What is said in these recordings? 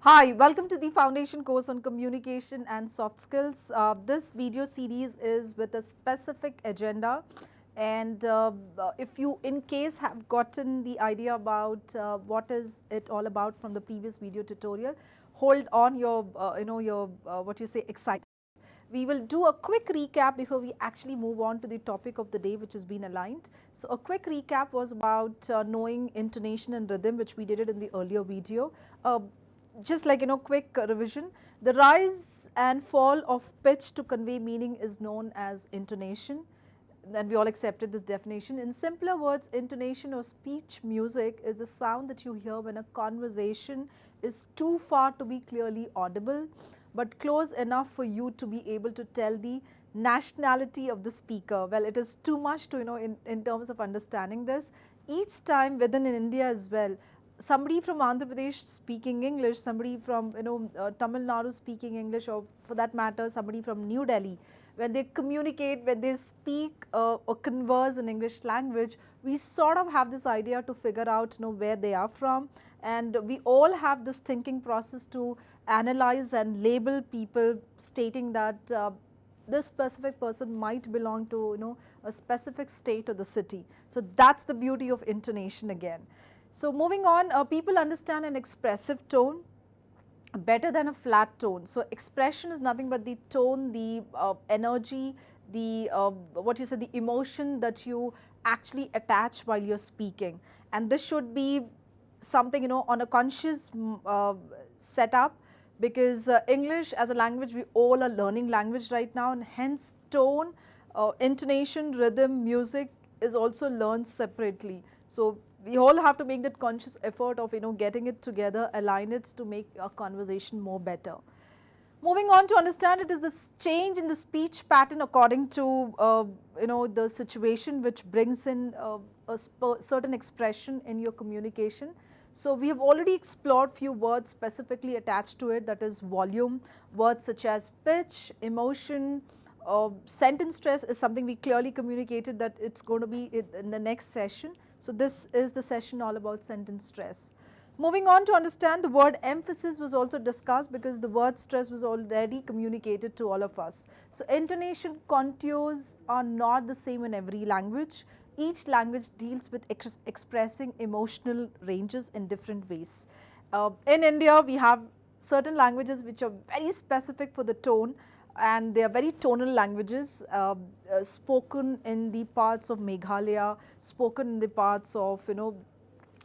Hi, welcome to the foundation course on communication and soft skills. This video series is with a specific agenda, and if you in case have gotten the idea about what is it all about from the previous video tutorial, hold on your what you say excitement. We will do a quick recap before we actually move on to the topic of the day, which has been aligned. So a quick recap was about knowing intonation and rhythm, which we did it in the earlier video. Just like quick revision, the rise and fall of pitch to convey meaning is known as intonation, and we all accepted this definition. In simpler words, intonation or speech music is the sound that you hear when a conversation is too far to be clearly audible but close enough for you to be able to tell the nationality of the speaker. Well, it is too much to in terms of understanding this. Each time within in India as well, somebody from Andhra Pradesh speaking English, somebody from Tamil Nadu speaking English, or for that matter somebody from New Delhi, when they communicate, when they speak or converse in English language, we sort of have this idea to figure out where they are from, and we all have this thinking process to analyze and label people, stating that this specific person might belong to a specific state or the city. So that's the beauty of intonation again. So moving on, people understand an expressive tone better than a flat tone. So expression is nothing but the tone, the energy, the what you say, the emotion that you actually attach while you're speaking, and this should be something on a conscious setup, because English as a language, we all are learning language right now, and hence tone, intonation, rhythm, music is also learned separately. So we all have to make that conscious effort of getting it together, align it to make a conversation more better. Moving on to understand, it is this change in the speech pattern according to the situation which brings in a certain expression in your communication. So we have already explored few words specifically attached to it, that is volume. Words such as pitch, emotion, sentence stress is something we clearly communicated that it's going to be in the next session. So this is the session all about sentence stress. Moving on to understand, the word emphasis was also discussed because the word stress was already communicated to all of us. So intonation contours are not the same in every language. Each language deals with expressing emotional ranges in different ways. In India, we have certain languages which are very specific for the tone, and they are very tonal languages, spoken in the parts of Meghalaya, spoken in the parts of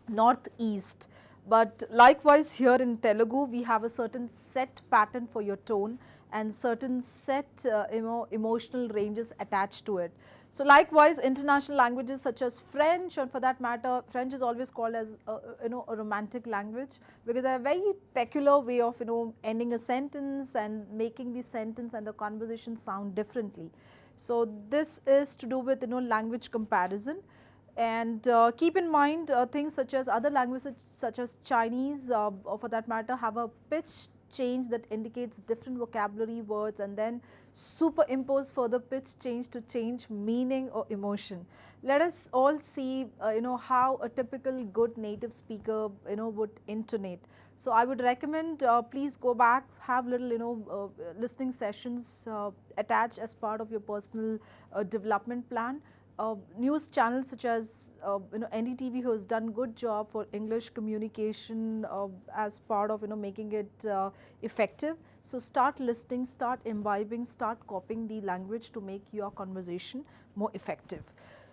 northeast. But likewise here in Telugu, we have a certain set pattern for your tone and certain set emotional ranges attached to it. So likewise, international languages such as French, and for that matter, French is always called as a romantic language, because they have a very peculiar way of ending a sentence and making the sentence and the conversation sound differently. So this is to do with language comparison. And keep in mind things such as other languages such as Chinese, or for that matter, have a pitch change that indicates different vocabulary words, and then superimpose further pitch change to change meaning or emotion. Let us all see how a typical good native speaker would intonate. So I would recommend, please go back, have little listening sessions attached as part of your personal development plan. News channels such as NDTV, who has done good job for English communication as part of making it effective. So start listening, start imbibing, start copying the language to make your conversation more effective.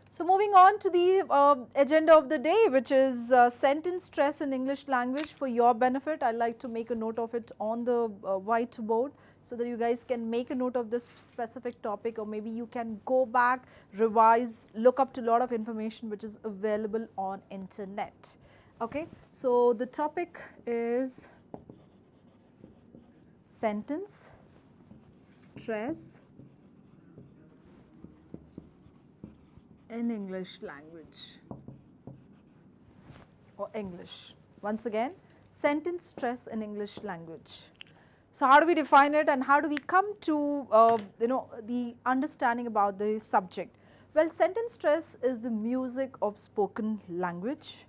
So moving on to the agenda of the day, which is sentence stress in English language. For your benefit, I like to make a note of it on the whiteboard, so that you guys can make a note of this specific topic, or maybe you can go back, revise, look up to a lot of information which is available on internet. Okay, so the topic is sentence stress in English language, or English. Once again, sentence stress in English language. So how do we define it, and how do we come to the understanding about the subject? Well, sentence stress is the music of spoken language.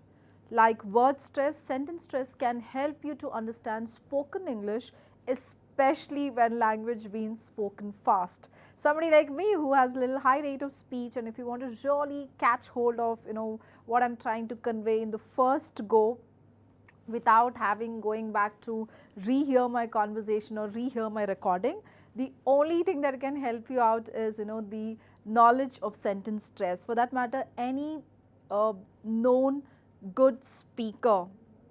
like word stress, sentence stress can help you to understand spoken English, especially when language being spoken fast. Somebody like me who has a little high rate of speech, and if you want to really catch hold of what I'm trying to convey in the first go, without having going back to rehear my conversation or rehear my recording, the only thing that can help you out is the knowledge of sentence stress. For that matter, any known good speaker,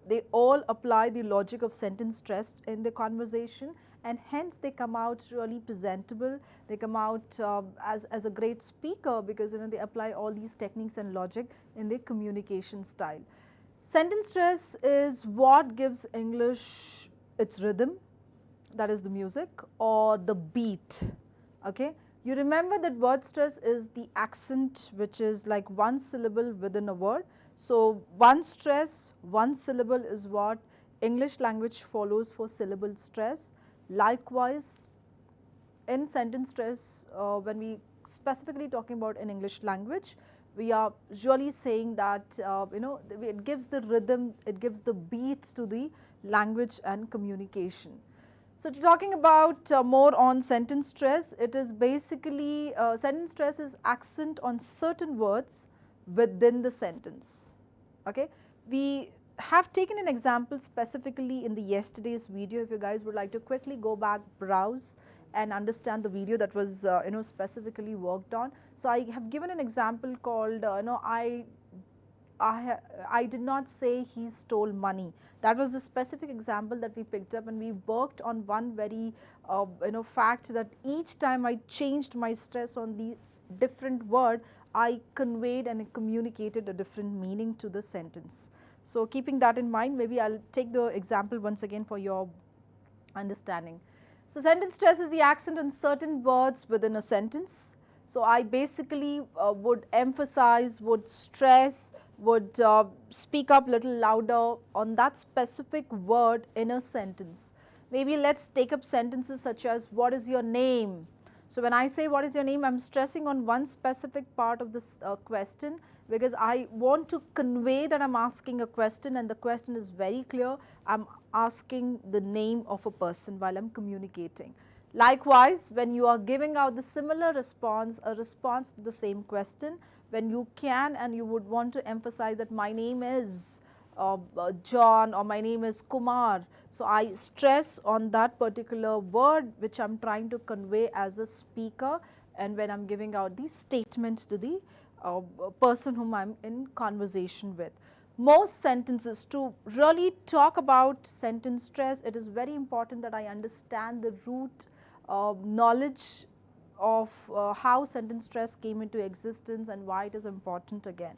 they all apply the logic of sentence stress in the conversation, and hence they come out really presentable. They come out as a great speaker because they apply all these techniques and logic in their communication style. Sentence stress is what gives English its rhythm, that is the music, or the beat. Okay, you remember that word stress is the accent which is like one syllable within a word. So one stress, one syllable is what English language follows for syllable stress. Likewise, in sentence stress, when we specifically talking about in English language, we are usually saying that it gives the rhythm, it gives the beat to the language and communication. So talking about more on sentence stress, it is basically sentence stress is accent on certain words within the sentence. Okay, we have taken an example specifically in the yesterday's video. If you guys would like to quickly go back, browse and understand the video that was specifically worked on. So I have given an example called I did not say he stole money. That was the specific example that we picked up, and we worked on one very fact that each time I changed my stress on the different word, I conveyed and communicated a different meaning to the sentence. So keeping that in mind, maybe I'll take the example once again for your understanding. So sentence stress is the accent on certain words within a sentence. So I basically would emphasize, would stress, would speak up little louder on that specific word in a sentence. Maybe let's take up sentences such as, what is your name? So when I say what is your name, I'm stressing on one specific part of this question, because I want to convey that I'm asking a question, and the question is very clear. I'm asking the name of a person while I'm communicating. Likewise, when you are giving out the similar response, a response to the same question, when you can and you would want to emphasize that my name is John or my name is Kumar. So I stress on that particular word which I'm trying to convey as a speaker, and when I'm giving out the statement to the person whom I'm in conversation with. Most sentences, to really talk about sentence stress, it is very important that I understand the root knowledge of how sentence stress came into existence and why it is important again.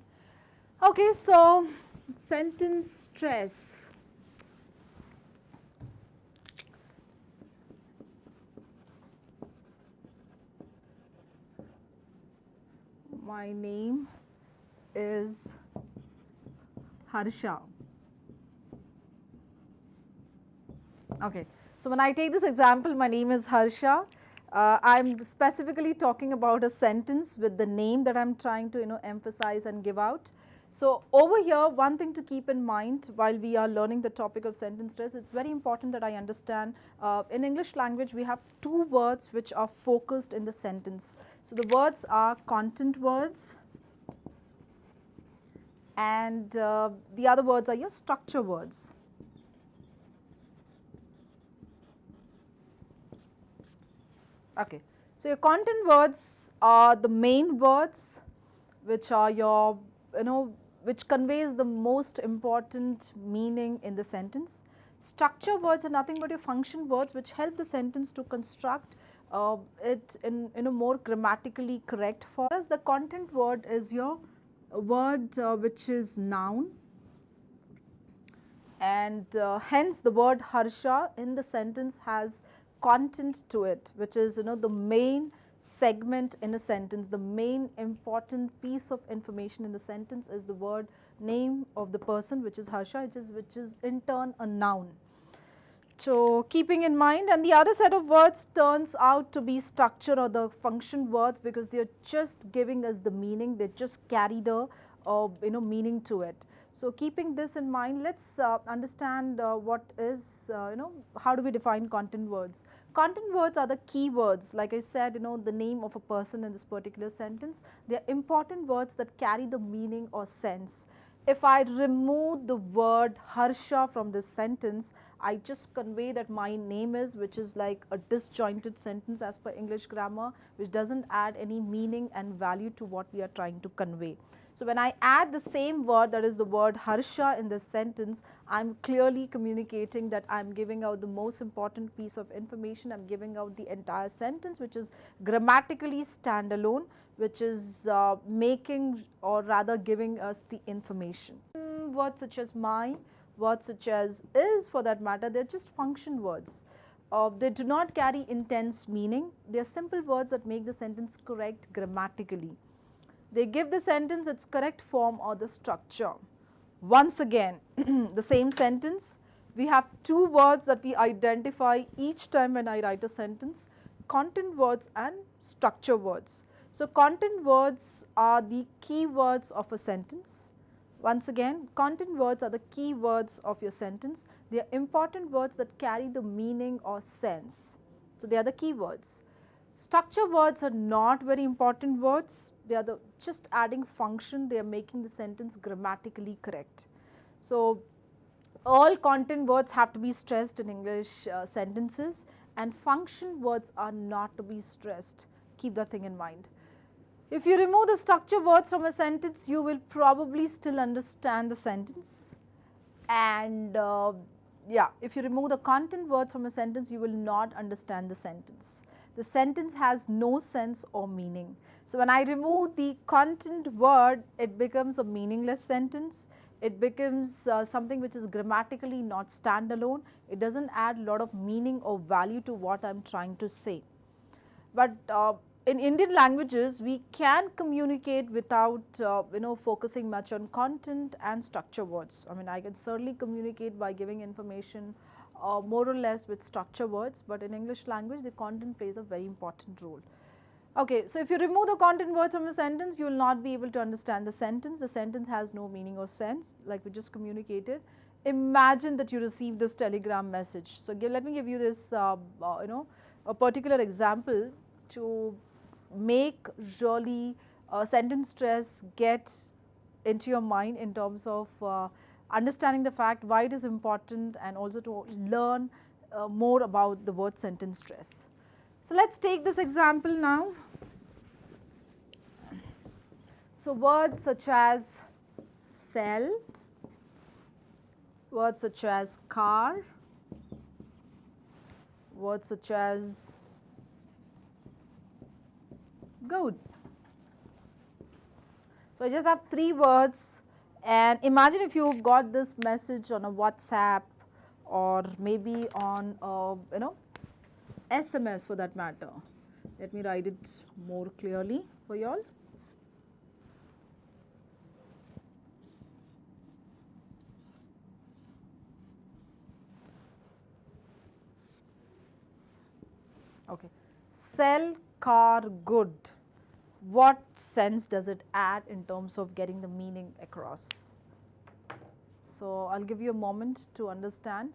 Okay, so sentence stress. My name is Harsha. Okay, so when I take this example, my name is Harsha, I'm specifically talking about a sentence with the name that I'm trying to emphasize and give out. So over here, one thing to keep in mind while we are learning the topic of sentence stress, it's very important that I understand in English language we have two words which are focused in the sentence. So the words are content words, and the other words are your structure words. Okay, so your content words are the main words which are your, which conveys the most important meaning in the sentence. Structure words are nothing but your function words which help the sentence to construct it in a more grammatically correct form. As the content word is your word which is noun, and hence the word Harsha in the sentence has content to it, which is the main segment in a sentence. The main important piece of information in the sentence is the word name of the person, which is Harsha, which is in turn a noun. So keeping in mind, and the other set of words turns out to be structure or the function words, because they are just giving us the meaning, they just carry the meaning to it. So keeping this in mind, let's understand what is, how do we define content words. Content words are the key words, like I said, the name of a person in this particular sentence. They are important words that carry the meaning or sense. If I remove the word Harsha from this sentence, I just convey that my name is, which is like a disjointed sentence as per English grammar, which doesn't add any meaning and value to what we are trying to convey. So when I add the same word, that is the word Harsha in this sentence, I am clearly communicating that I am giving out the most important piece of information. I am giving out the entire sentence, which is grammatically standalone, which is making or rather giving us the information. Words such as my, words such as is, for that matter, they are just function words. They do not carry intense meaning. They are simple words that make the sentence correct grammatically. They give the sentence its correct form or the structure. Once again, the same sentence, we have two words that we identify each time when I write a sentence: content words and structure words. So content words are the key words of a sentence. Once again, content words are the key words of your sentence. They are important words that carry the meaning or sense. So they are the key words. Structure words are not very important words. They are just adding function. They are making the sentence grammatically correct. So all content words have to be stressed in English sentences, and function words are not to be stressed. Keep that thing in mind. If you remove the structure words from a sentence, you will probably still understand the sentence. And if you remove the content words from a sentence, you will not understand the sentence. The sentence has no sense or meaning. So when I remove the content word, it becomes a meaningless sentence. It becomes something which is grammatically not standalone. It doesn't add a lot of meaning or value to what I am trying to say. But in Indian languages, we can communicate without focusing much on content and structure words. I mean, I can certainly communicate by giving information more or less with structure words, but in English language, the content plays a very important role. Okay, so if you remove the content words from a sentence, you will not be able to understand the sentence. The sentence has no meaning or sense, like we just communicated. Imagine that you receive this telegram message. So let me give you this, a particular example to make really sentence stress get into your mind in terms of understanding the fact why it is important, and also to learn more about the word sentence stress. So let's take this example now. So words such as cell, words such as car, words such as good. So I just have three words. And imagine if you got this message on a WhatsApp, or maybe on SMS for that matter. Let me write it more clearly for you all. Okay. Sell, car, good. What sense does it add in terms of getting the meaning across? So I'll give you a moment to understand.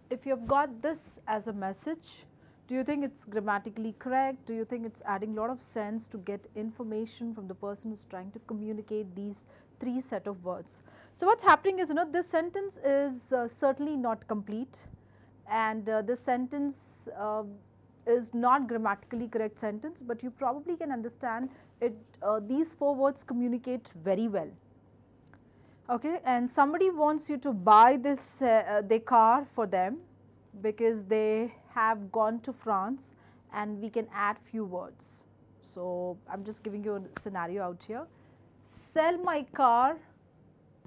If you've got this as a message, do you think it's grammatically correct? Do you think it's adding a lot of sense to get information from the person who's trying to communicate these three set of words? So what's happening is, this sentence is certainly not complete, and this sentence is not grammatically correct sentence, but you probably can understand it. These four words communicate very well. Okay, and somebody wants you to buy this their car for them because they have gone to France, and we can add few words. So I'm just giving you a scenario out here. Sell my car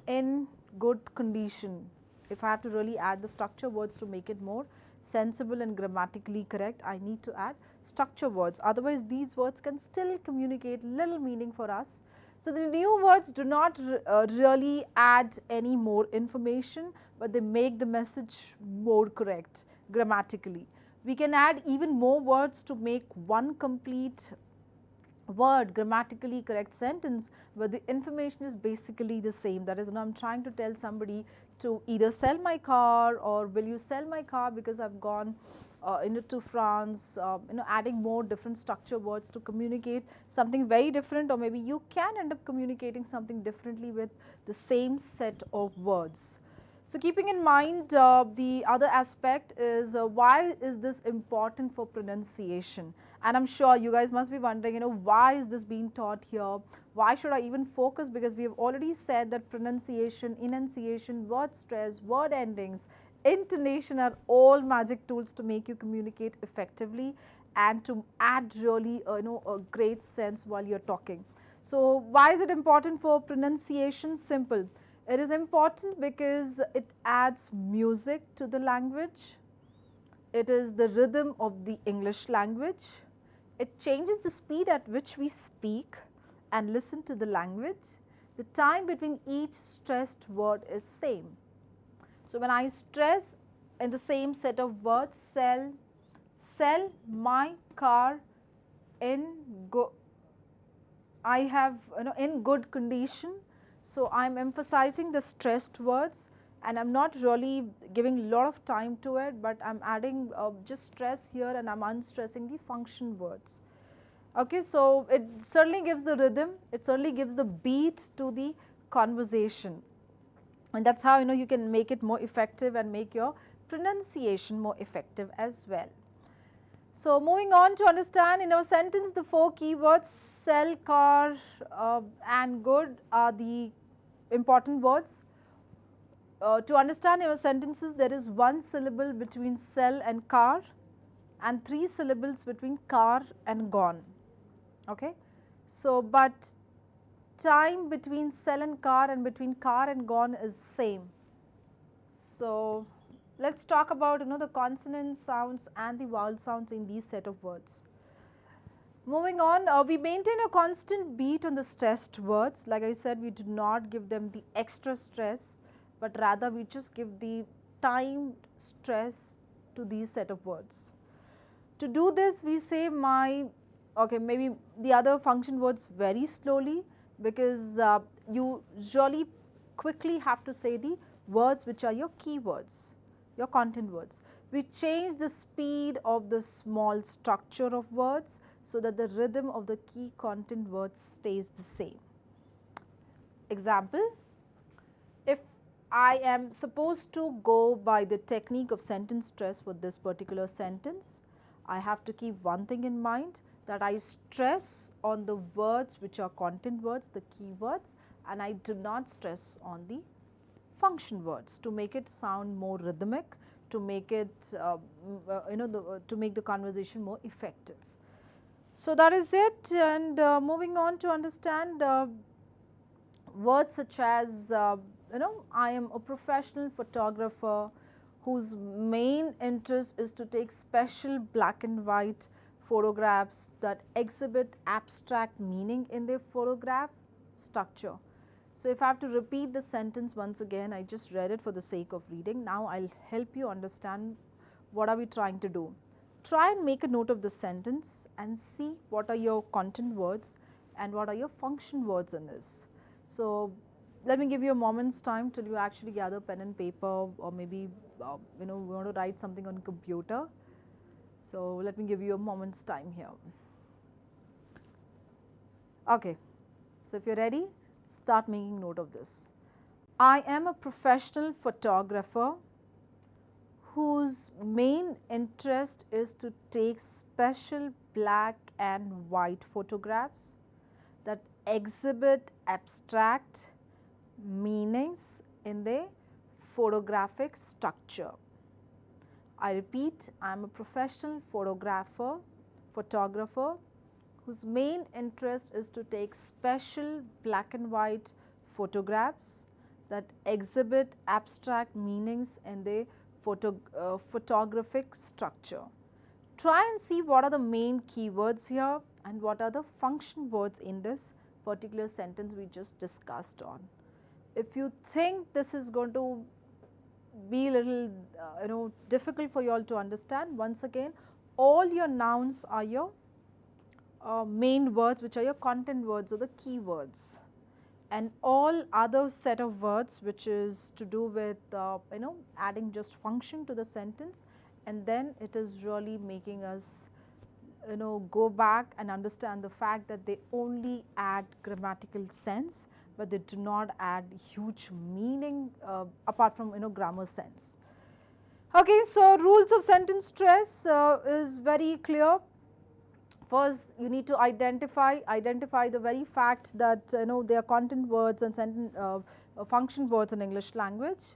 in good condition. If I have to really add the structure words to make it more sensible and grammatically correct, I need to add structure words. Otherwise, these words can still communicate little meaning for us. So the new words do not really add any more information, but they make the message more correct grammatically. We can add even more words to make one complete word, grammatically correct sentence, where the information is basically the same. That is, when I'm trying to tell somebody to either sell my car, or will you sell my car because I've gone to France, adding more different structure words to communicate something very different, or maybe you can end up communicating something differently with the same set of words. So keeping in mind the other aspect is why is this important for pronunciation? And I'm sure you guys must be wondering, why is this being taught here? Why should I even focus? Because we have already said that pronunciation, enunciation, word stress, word endings, intonation are all magic tools to make you communicate effectively and to add really a great sense while you're talking. So why is it important for pronunciation? Simple. It is important because it adds music to the language. It is the rhythm of the English language. It changes the speed at which we speak and listen to the language. The time between each stressed word is same. So when I stress in the same set of words, sell my car in I have in good condition. So I'm emphasizing the stressed words, and I'm not really giving a lot of time to it, but I'm adding just stress here, and I'm unstressing the function words. Okay, so it certainly gives the rhythm, it certainly gives the beat to the conversation, and that's how you can make it more effective and make your pronunciation more effective as well. So moving on to understand in our sentence, the 4 keywords sell, car and good are the important words. To understand our sentences, there is 1 syllable between sell and car and 3 syllables between car and gone. Okay. So, but time between sell and car and between car and gone is same. So, let us talk about the consonant sounds and the vowel sounds in these set of words. Moving on, we maintain a constant beat on the stressed words. Like I said, we do not give them the extra stress, but rather we just give the timed stress to these set of words. To do this, we say maybe the other function words very slowly, because you usually quickly have to say the words which are your keywords, your content words. We change the speed of the small structure of words so that the rhythm of the key content words stays the same. Example, if I am supposed to go by the technique of sentence stress for this particular sentence, I have to keep one thing in mind, that I stress on the words which are content words, the keywords, and I do not stress on the function words to make it sound more rhythmic, to make it to make the conversation more effective. So that is it, and moving on to understand words such as I am a professional photographer whose main interest is to take special black and white photographs that exhibit abstract meaning in their photograph structure. So if I have to repeat the sentence once again, I just read it for the sake of reading. Now I'll help you understand what are we trying to do. Try and make a note of the sentence and see what are your content words and what are your function words in this. So let me give you a moment's time till you actually gather pen and paper, or maybe we want to write something on computer. So let me give you a moment's time here. Okay, so if you're ready, start making note of this. I am a professional photographer whose main interest is to take special black and white photographs that exhibit abstract meanings in their photographic structure. I repeat, I am a professional photographer whose main interest is to take special black and white photographs that exhibit abstract meanings in their photographic structure. Try and see what are the main keywords here and what are the function words in this particular sentence we just discussed on. If you think this is going to be a little difficult for you all to understand, once again, all your nouns are your main words, which are your content words or the key words, and all other set of words which is to do with adding just function to the sentence, and then it is really making us go back and understand the fact that they only add grammatical sense, but they do not add huge meaning apart from grammar sense. Okay, so rules of sentence stress is very clear. First, you need to identify the very fact that they are content words and sentence function words in English language,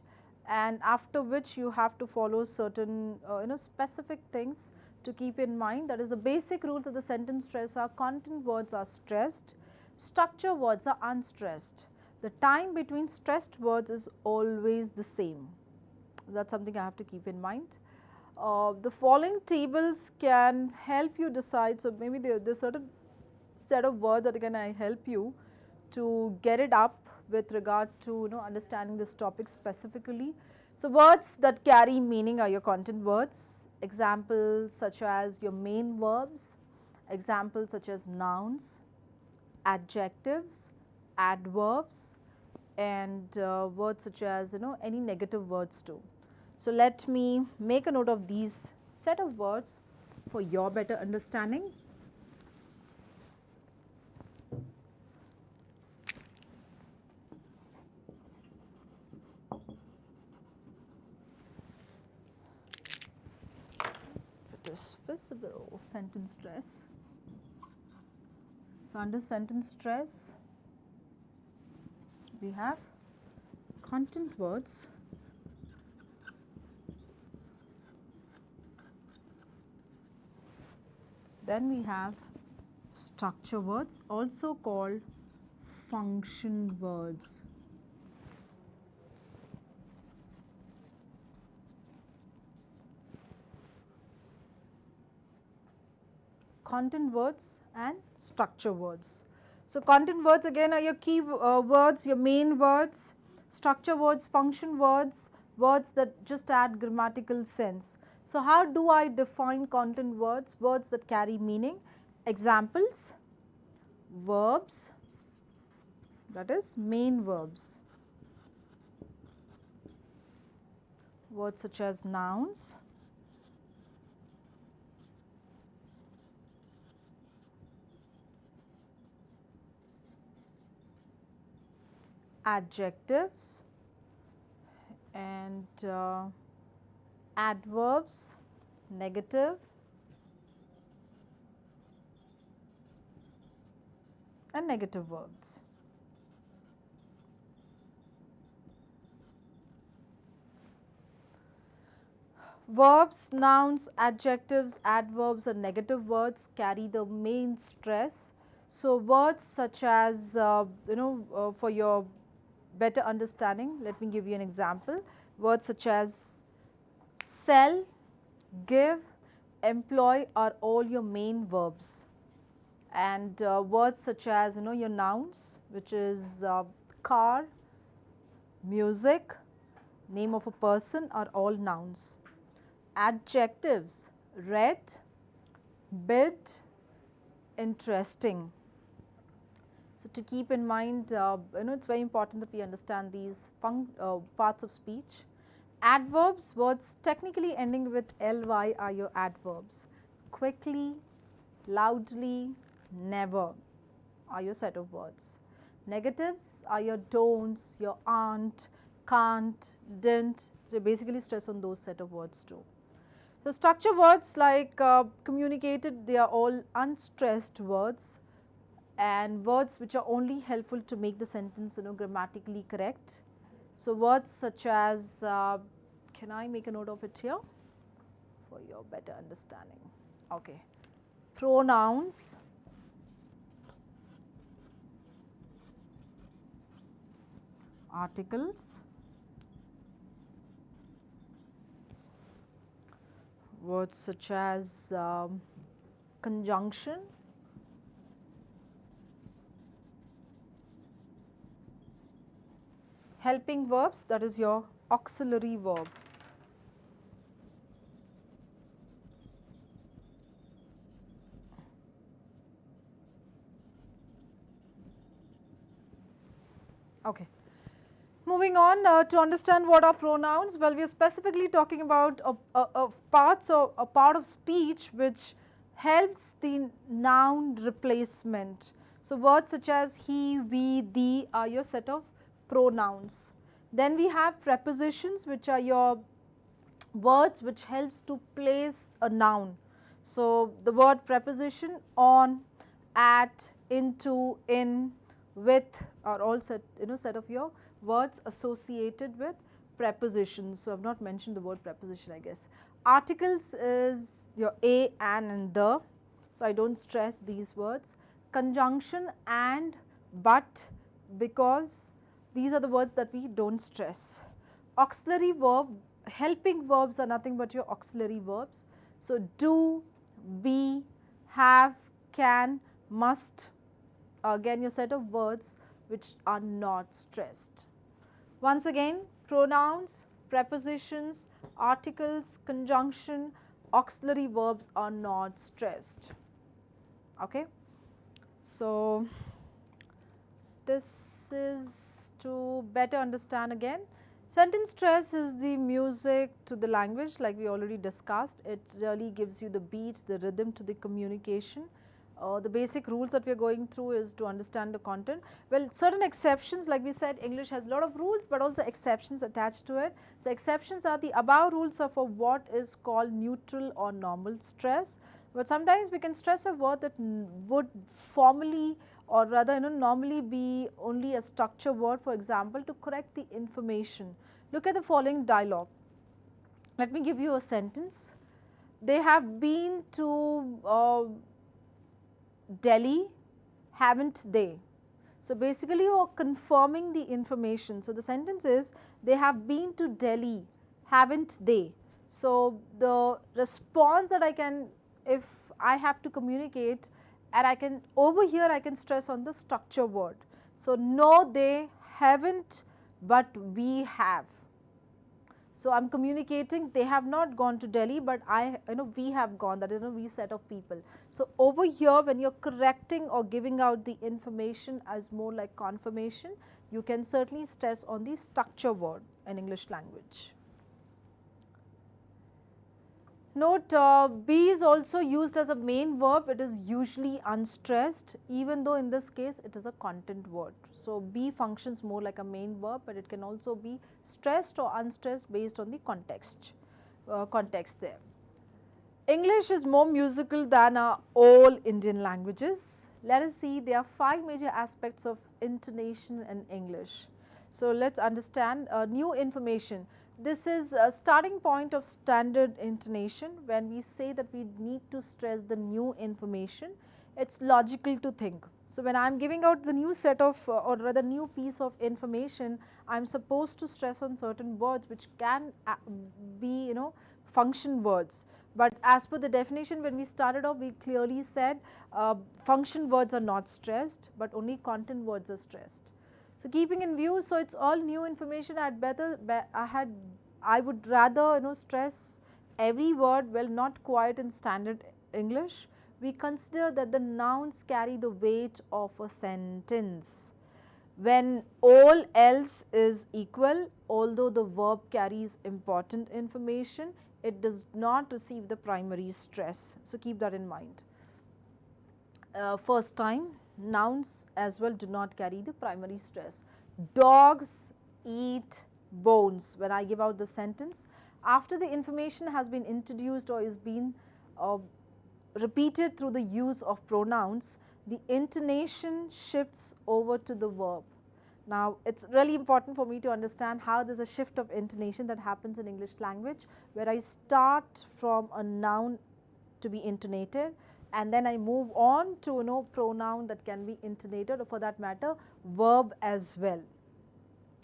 and after which you have to follow certain specific things to keep in mind. That is, the basic rules of the sentence stress are: content words are stressed, structure words are unstressed. The time between stressed words is always the same. That is something I have to keep in mind. The following tables can help you decide. So, maybe there is certain set of words that can help you to get it up with regard to understanding this topic specifically. So, words that carry meaning are your content words. Examples such as your main verbs, examples such as nouns, adjectives, adverbs, and words such as any negative words too. So, let me make a note of these set of words for your better understanding. It is visible sentence stress. So, under sentence stress we have content words, then we have structure words, also called function words. Content words and structure words. So, content words again are your key words, your main words. Structure words, function words, words that just add grammatical sense. So, how do I define content words? Words that carry meaning. Examples: verbs, that is main verbs. Words such as nouns, adjectives, and adverbs, negative, and negative verbs. Verbs, nouns, adjectives, adverbs, and negative words carry the main stress. So, words such as for your better understanding, let me give you an example. Words such as sell, give, employ are all your main verbs, and words such as your nouns, which is car, music, name of a person, are all nouns. Adjectives: red, bid, interesting. So, to keep in mind, it is very important that we understand these parts of speech. Adverbs, words technically ending with ly are your adverbs. Quickly, loudly, never are your set of words. Negatives are your don'ts, your aren't, can't, didn't. So, basically stress on those set of words too. So, structure words like communicated, they are all unstressed words, and words which are only helpful to make the sentence grammatically correct. So, words such as can I make a note of it here for your better understanding? Okay. Pronouns, articles, words such as conjunction, helping verbs, that is your auxiliary verb. Okay. Moving on to understand what are pronouns. Well, we are specifically talking about a part of speech which helps the noun replacement. So words such as he, we, thee are your set of pronouns. Then we have prepositions, which are your words which helps to place a noun. So the word preposition on, at, into, in, with are all set of your words associated with prepositions. So I have not mentioned the word preposition, I guess. Articles is your a, an and the. So I don't stress these words. Conjunction and, but, because, these are the words that we don't stress. Auxiliary verb, helping verbs are nothing but your auxiliary verbs. So do, be, have, can, must, again your set of words which are not stressed. Once again, pronouns, prepositions, articles, conjunction, auxiliary verbs are not stressed. Okay. So this is to better understand again. Sentence stress is the music to the language, like we already discussed. It really gives you the beats, the rhythm to the communication. The basic rules that we are going through is to understand the content. Well, certain exceptions, like we said, English has a lot of rules, but also exceptions attached to it. So exceptions are the above rules are for what is called neutral or normal stress. But sometimes we can stress a word that would formally or rather normally be only a structure word, for example, to correct the information. Look at the following dialogue. Let me give you a sentence. They have been to Delhi, haven't they? So basically you are confirming the information. So the sentence is, they have been to Delhi, haven't they? So the response that I can, if I have to communicate, and I can, over here I can stress on the structure word. So no, they haven't, but we have. So I am communicating, they have not gone to Delhi, but we have gone, that is we set of people. So over here when you are correcting or giving out the information as more like confirmation, you can certainly stress on the structure word in English language. Note be is also used as a main verb. It is usually unstressed, even though in this case it is a content word. So be functions more like a main verb, but it can also be stressed or unstressed based on the context there. English is more musical than all Indian languages. Let us see, there are 5 major aspects of intonation in English. So let's understand new information. This is a starting point of standard intonation. When we say that we need to stress the new information, it's logical to think. So when I am giving out the new set of or rather new piece of information, I am supposed to stress on certain words which can be function words. But as per the definition, when we started off, we clearly said function words are not stressed, but only content words are stressed. So keeping in view, so it's all new information. I would rather stress every word, well, not quite in standard English. We consider that the nouns carry the weight of a sentence. When all else is equal, although the verb carries important information, it does not receive the primary stress. So keep that in mind. First time, nouns as well do not carry the primary stress. Dogs eat bones. When I give out the sentence, after the information has been introduced or is being repeated through the use of pronouns, the intonation shifts over to the verb. Now, it's really important for me to understand how there's a shift of intonation that happens in English language, where I start from a noun to be intonated, and then I move on to pronoun that can be intonated, or for that matter verb as well.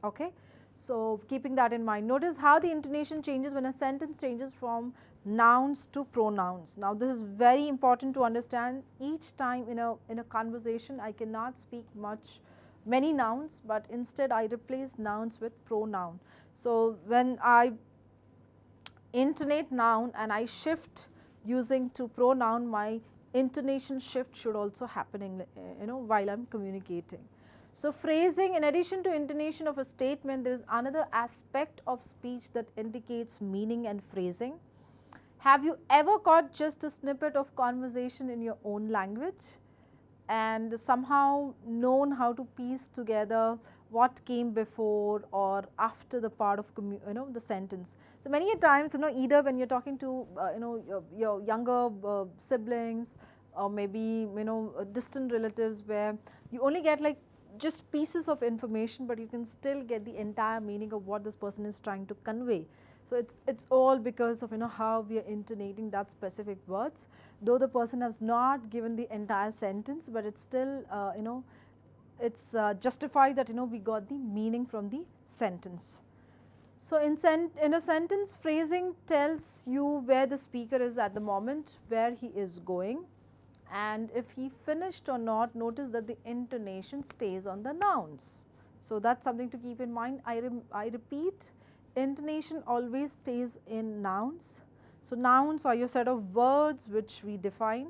Okay. So keeping that in mind, notice how the intonation changes when a sentence changes from nouns to pronouns. Now this is very important to understand. Each time in a conversation I cannot speak many nouns, but instead I replace nouns with pronoun. So when I intonate noun and I shift using to pronoun, my intonation shift should also happen while I am communicating. So phrasing, in addition to intonation of a statement, there is another aspect of speech that indicates meaning and phrasing. Have you ever caught just a snippet of conversation in your own language and somehow known how to piece together what came before or after the part of the sentence? So many a times, either when you're talking to your younger siblings, or maybe distant relatives, where you only get like just pieces of information, but you can still get the entire meaning of what this person is trying to convey. So it's all because of how we are intonating that specific words, though the person has not given the entire sentence, but it's still it's justified that we got the meaning from the sentence. So in a sentence, phrasing tells you where the speaker is at the moment, where he is going, and if he finished or not. Notice that the intonation stays on the nouns. So that's something to keep in mind. I repeat, intonation always stays in nouns. So nouns are your set of words which we define.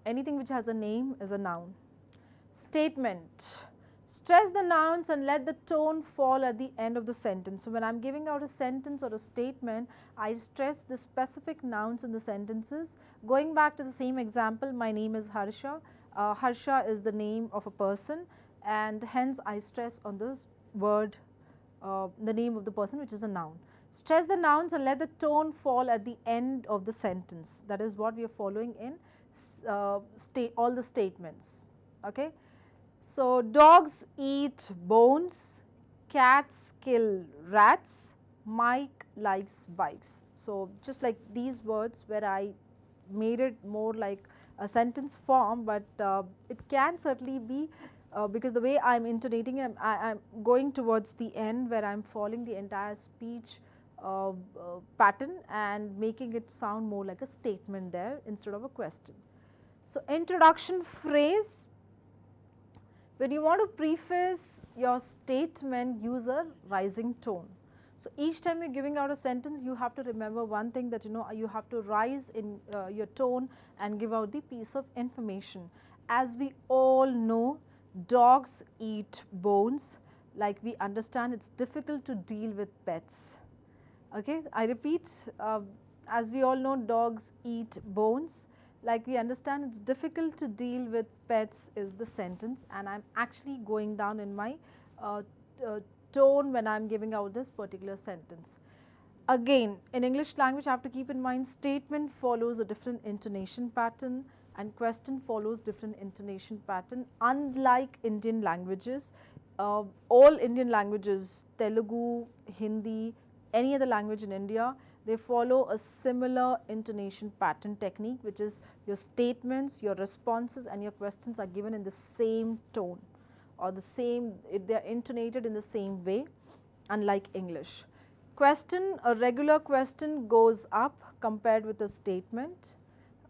Anything which has a name is a noun. Statement. Stress the nouns and let the tone fall at the end of the sentence. So when I'm giving out a sentence or a statement, I stress the specific nouns in the sentences. Going back to the same example, my name is Harsha. Harsha is the name of a person, and hence I stress on this word, the name of the person, which is a noun. Stress the nouns and let the tone fall at the end of the sentence. That is what we are following in all the statements. Okay. So dogs eat bones, cats kill rats, Mike likes bikes. So just like these words where I made it more like a sentence form, but it can certainly be because the way I am intonating it, I am going towards the end where I am following the entire speech pattern and making it sound more like a statement there instead of a question. So introduction phrase. When you want to preface your statement, use a rising tone. So each time you're giving out a sentence, you have to remember one thing, that you have to rise in your tone and give out the piece of information. As we all know, dogs eat bones. Like we understand, it's difficult to deal with pets. Okay, I repeat, as we all know, dogs eat bones. Like we understand, it's difficult to deal with pets is the sentence, and I'm actually going down in my tone when I'm giving out this particular sentence. Again, in English language, I have to keep in mind statement follows a different intonation pattern and question follows different intonation pattern. Unlike Indian languages, all Indian languages, Telugu, Hindi, any other language in India, they follow a similar intonation pattern technique, which is your statements, your responses and your questions are given in the same tone, or the same, they are intonated in the same way, unlike English. Question, a regular question goes up compared with a statement,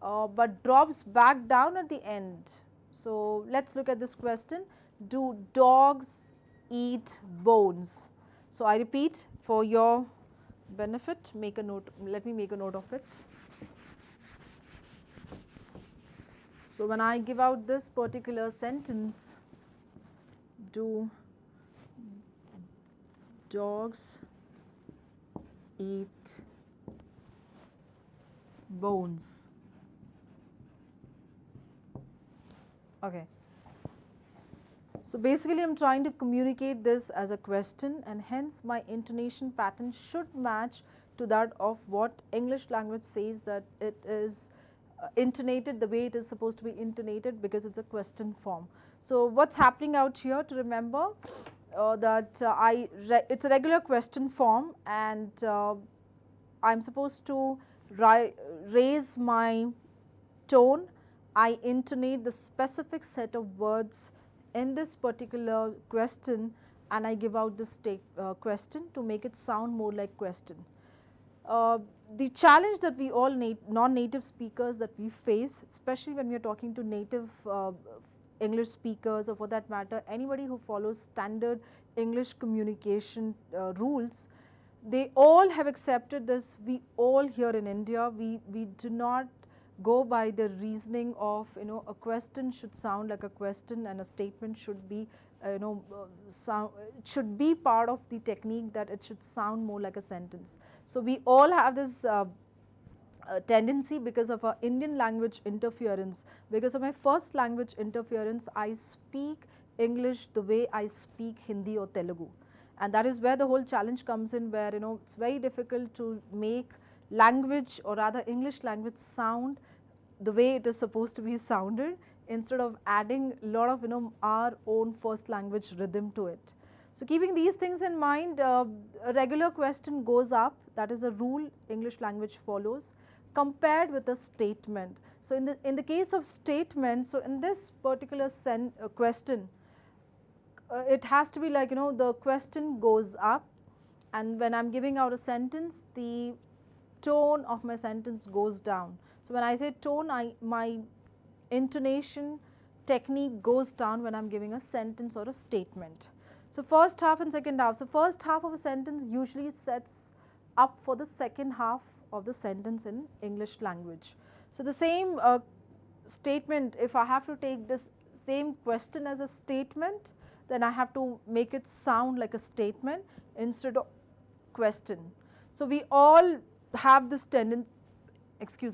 but drops back down at the end. So let's look at this question. Do dogs eat bones? So I repeat for your benefit, make a note, let me make a note of it. So when I give out this particular sentence, do dogs eat bones? Okay. So basically, I am trying to communicate this as a question, and hence my intonation pattern should match to that of what English language says that it is intonated the way it is supposed to be intonated, because it's a question form. So what's happening out here, to remember that it's a regular question form, and I'm supposed to raise my tone. I intonate the specific set of words in this particular question, and I give out this question to make it sound more like question. The challenge that we all non-native speakers that we face, especially when we are talking to native English speakers, or for that matter anybody who follows standard English communication rules, they all have accepted this. We all here in India, we do not go by the reasoning of, a question should sound like a question and a statement should be, it should be part of the technique that it should sound more like a sentence. So we all have this tendency because of our Indian language interference. Because of my first language interference, I speak English the way I speak Hindi or Telugu, and that is where the whole challenge comes in, where it's very difficult to make language, or rather English language, sound the way it is supposed to be sounded, instead of adding a lot of our own first language rhythm to it. So keeping these things in mind, a regular question goes up, that is a rule English language follows, compared with a statement. So in the case of statement, so in this particular question, it has to be like, the question goes up, and when I am giving out a sentence, the tone of my sentence goes down. So when I say tone, my intonation technique goes down when I am giving a sentence or a statement. So first half and second half. So first half of a sentence usually sets up for the second half of the sentence in English language. So the same statement, if I have to take this same question as a statement, then I have to make it sound like a statement instead of question. So we all have this tendency,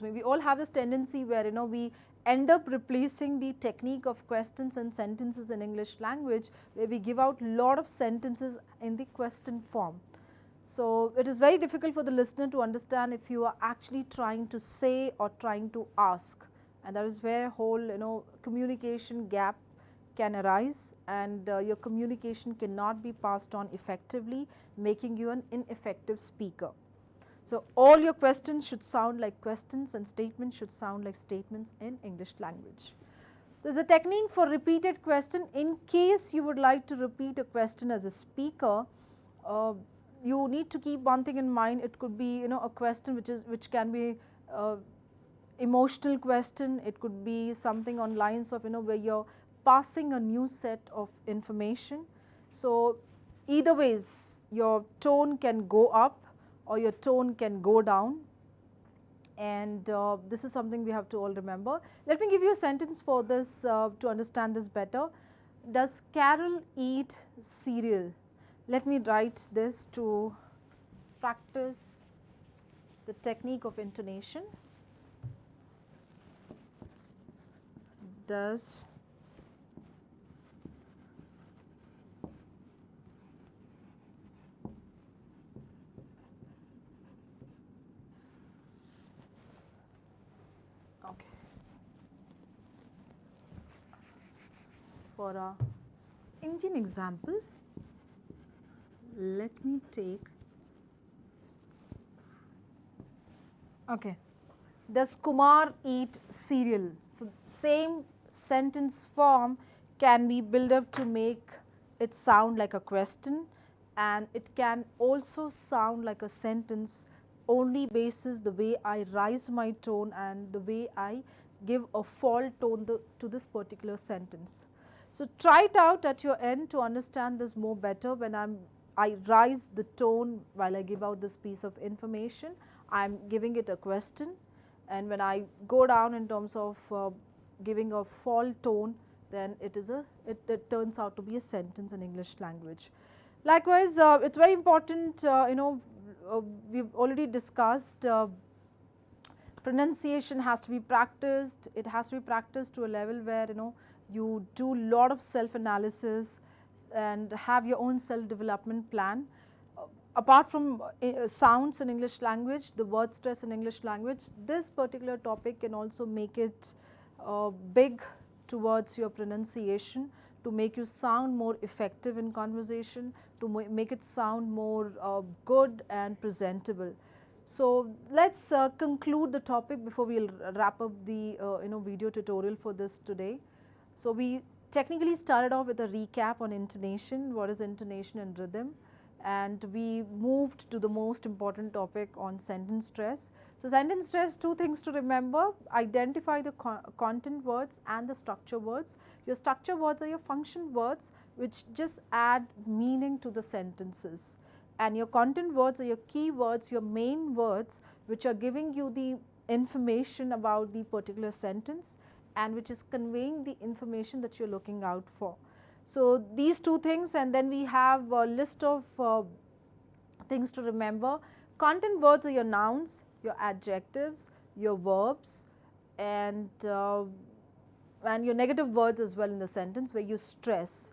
we all have this tendency where we end up replacing the technique of questions and sentences in English language, where we give out lot of sentences in the question form. So it is very difficult for the listener to understand if you are actually trying to say or trying to ask, and that is where whole communication gap can arise, and your communication cannot be passed on effectively, making you an ineffective speaker. So all your questions should sound like questions and statements should sound like statements in English language. There is a technique for repeated question. In case you would like to repeat a question as a speaker, you need to keep one thing in mind. It could be a question which can be emotional question. It could be something on lines of where you're passing a new set of information. So either ways, your tone can go up or your tone can go down, and this is something we have to all remember. Let me give you a sentence for this to understand this better. Does Carol eat cereal? Let me write this to practice the technique of intonation. Does for our engine example, let me take, does Kumar eat cereal? So same sentence form can be built up to make it sound like a question, and it can also sound like a sentence only basis the way I rise my tone and the way I give a fall tone to this particular sentence. So try it out at your end to understand this more better. When I rise the tone while I give out this piece of information, I am giving it a question, and when I go down in terms of giving a fall tone, then it turns out to be a sentence in English language. Likewise, it's very important, we've already discussed pronunciation has to be practiced. It has to be practiced to a level where you do a lot of self-analysis and have your own self-development plan. Apart from sounds in English language, the word stress in English language, this particular topic can also make it big towards your pronunciation, to make you sound more effective in conversation, to make it sound more good and presentable. So let's conclude the topic before we'll wrap up the video tutorial for this today. So we technically started off with a recap on intonation, what is intonation and rhythm, and we moved to the most important topic on sentence stress. So sentence stress, two things to remember: identify the content words and the structure words. Your structure words are your function words which just add meaning to the sentences, and your content words are your key words, your main words which are giving you the information about the particular sentence and which is conveying the information that you are looking out for. So, these two things, and then we have a list of things to remember. Content words are your nouns, your adjectives, your verbs, and your negative words as well in the sentence where you stress.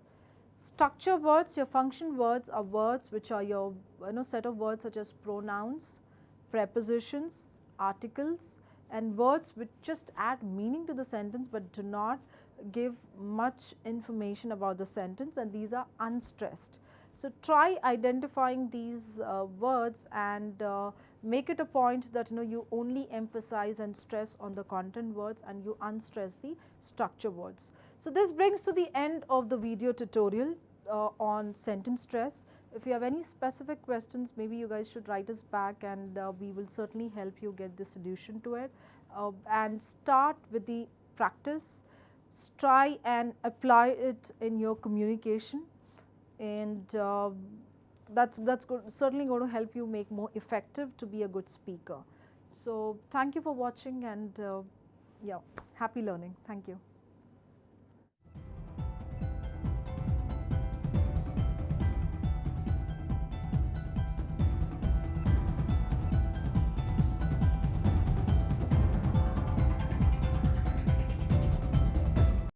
Structure words, your function words are words which are your set of words such as pronouns, prepositions, articles, and words which just add meaning to the sentence but do not give much information about the sentence, and these are unstressed. So, try identifying these words and make it a point that you only emphasize and stress on the content words and you unstress the structure words. So, this brings to the end of the video tutorial on sentence stress. If you have any specific questions, maybe you guys should write us back, and we will certainly help you get the solution to it. And start with the practice, try and apply it in your communication, and that's certainly going to help you make more effective to be a good speaker. So, thank you for watching, and yeah, happy learning. Thank you.